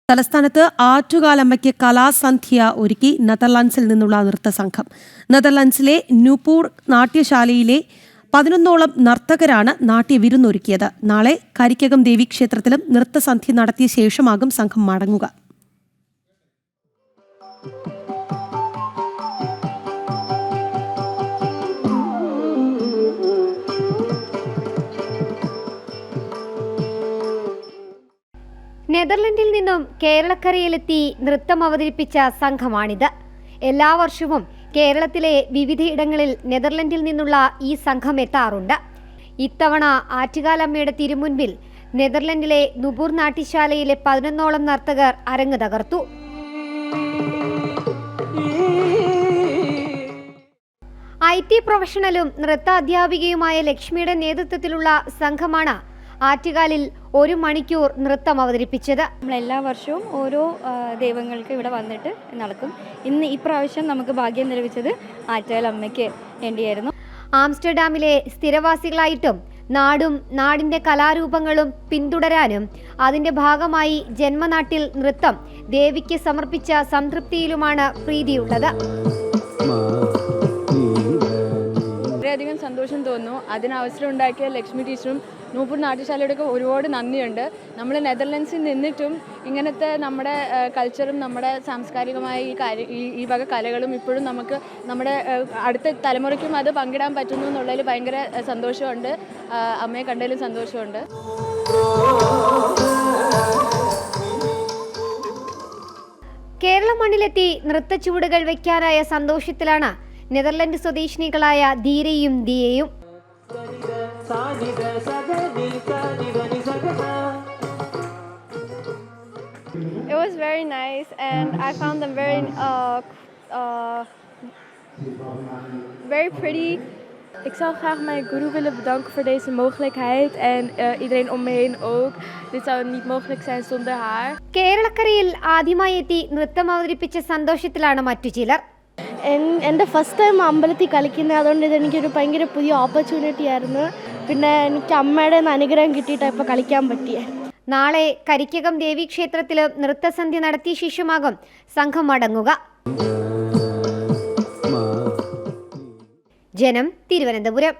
തലസ്ഥാനത്ത് ആറ്റുകാലമ്മയ്ക്ക് കലാസന്ധ്യ ഒരുക്കി നെതർലൻഡ്സിൽ നിന്നുള്ള നൃത്തസംഘം. നെതർലൻഡ്സിലെ ന്യൂപൂർ നാട്യശാലയിലെ 11ഓളം നർത്തകരാണ് നാട്യവിരുന്നൊരുക്കിയത്. നാളെ കരിക്കകം ദേവീക്ഷേത്രത്തിലും നൃത്തസന്ധ്യ നടത്തിയ ശേഷമാകും സംഘം മടങ്ങുക. നെതർലൻഡിൽ നിന്നും കേരളക്കരയിലെത്തി നൃത്തം അവതരിപ്പിച്ച സംഘമാണിത്. എല്ലാ വർഷവും കേരളത്തിലെ വിവിധയിടങ്ങളിൽ നെതർലൻഡിൽ നിന്നുള്ള ഈ സംഘം എത്താറുണ്ട്. ഇത്തവണ ആറ്റുകാലമ്മയുടെ തിരുമുൻപിൽ നെതർലൻഡിലെ ന്യൂപൂർ നാട്യശാലയിലെ 11ഓളം നർത്തകർ അരങ്ങ് തകർത്തു. IT പ്രൊഫഷണലും നൃത്ത അധ്യാപികയുമായ ലക്ഷ്മിയുടെ നേതൃത്വത്തിലുള്ള സംഘമാണ് ആറ്റുകാലിൽ 1 മണിക്കൂർ നൃത്തം അവതരിപ്പിച്ചത്. നമ്മളെല്ലാ വർഷവും ഓരോ ദൈവങ്ങൾക്ക് ഇവിടെ വന്നിട്ട് നടക്കും. ഇപ്രാവശ്യം നമുക്ക് ഭാഗ്യം ലഭിച്ചത് ആറ്റുകാലമ്മയ്ക്ക് വേണ്ടിയായിരുന്നു. ആംസ്റ്റർഡാമിലെ സ്ഥിരവാസികളായിട്ടും നാടും നാടിൻ്റെ കലാരൂപങ്ങളും പിന്തുടരാനും അതിൻ്റെ ഭാഗമായി ജന്മനാട്ടിൽ നൃത്തം ദേവിക്ക് സമർപ്പിച്ച സംതൃപ്തിയിലുമാണ് പ്രീതിയുള്ളത്. വളരെയധികം സന്തോഷം തോന്നുന്നു. അതിന് അവസരം ഉണ്ടാക്കിയ ലക്ഷ്മി ടീച്ചറും ന്യൂപൂർ നാട്യശാലയോടൊക്കെ ഒരുപാട് നന്ദിയുണ്ട്. നമ്മൾ നെതർലൻഡ്സിൽ നിന്നിട്ടും ഇങ്ങനത്തെ നമ്മുടെ കൾച്ചറും നമ്മുടെ സാംസ്കാരികമായ ഈ വക കലകളും ഇപ്പോഴും നമുക്ക് നമ്മുടെ അടുത്ത തലമുറയ്ക്കും അത് പങ്കിടാൻ പറ്റുന്നു എന്നുള്ളതിൽ ഭയങ്കര സന്തോഷമുണ്ട്. അമ്മയെ കണ്ടതിലും സന്തോഷമുണ്ട്. കേരള മണ്ണിലെത്തി നൃത്തച്ചുവടുകൾ വയ്ക്കാനായ സന്തോഷത്തിലാണ് Netherland സ്വദേശിനികളായ ധീരയും ദിയയും. It was very nice and I found them very pretty. Ik zou graag mijn guru willen bedanken voor deze mogelijkheid en iedereen om me heen ook. Dit zou niet mogelijk zijn zonder haar. കേരളക്കരയിൽ ആദ്യമായി എത്തി നൃത്തം അവതരിപ്പിച്ച സന്തോഷത്തിലാണ് മറ്റു ചിലർ. എൻ്റെ first time അമ്പലത്തിൽ കളിക്കുന്നത്, അതുകൊണ്ട് ഇതെനിക്കൊരു ഭയങ്കര പുതിയ ഓപ്പർച്യൂണിറ്റി ആയിരുന്നു. പിന്നെ എനിക്ക് അമ്മയുടെ അനുഗ്രഹം കിട്ടിയിട്ടാണ് ഇപ്പോൾ കളിക്കാൻ പറ്റിയത്. നാളെ കരിക്കകം ദേവീക്ഷേത്രത്തിലും നൃത്തസന്ധ്യ നടത്തിയ ശേഷമാകും സംഘം മടങ്ങുക. ജനം, തിരുവനന്തപുരം.